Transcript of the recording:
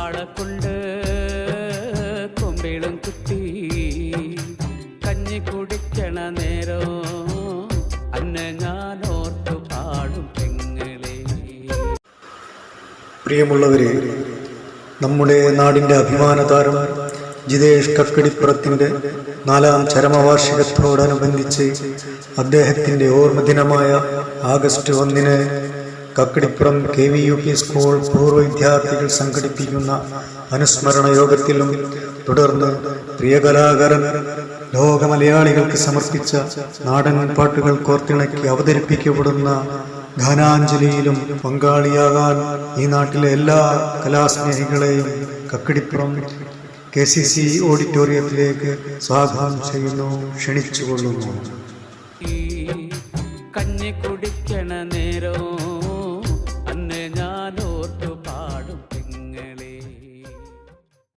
കാളക്കൊണ്ട് കൊമ്പിളും കുത്തി കഞ്ഞി കുടിക്കണ നേരോ അന്നെ ഞാൻ ഓർത്തു പാടും പെങ്ങളെ. പ്രിയമുള്ളവരെ, നമ്മുടെ നാടിൻ്റെ അഭിമാനതാരം ജിതേഷ് കക്കടിപ്പുറത്തിൻ്റെ 4ാം ചരമവാർഷികത്തോടനുബന്ധിച്ച് അദ്ദേഹത്തിൻ്റെ ഓർമ്മദിനമായ ആഗസ്റ്റ് 1 കക്കടിപ്പുറം KVUP സ്കൂൾ പൂർവ്വ വിദ്യാർത്ഥികൾ സംഘടിപ്പിക്കുന്ന അനുസ്മരണ യോഗത്തിലും തുടർന്ന് പ്രിയ കലാകാരൻ ലോക മലയാളികൾക്ക് സമർപ്പിച്ച നാടൻ പാട്ടുകൾ കോർത്തിണക്കി അവതരിപ്പിക്കപ്പെടുന്ന ഗാനാഞ്ജലിയിലും പങ്കാളിയാകാൻ ഈ നാട്ടിലെ എല്ലാ കലാസ്നേഹികളെയും കക്കടിപ്പുറം KCC ഓഡിറ്റോറിയത്തിലേക്ക് സ്വാഗതം ചെയ്യുന്നു, ക്ഷണിച്ചുകൊള്ളുന്നു. കഞ്ഞി കുടിക്കണ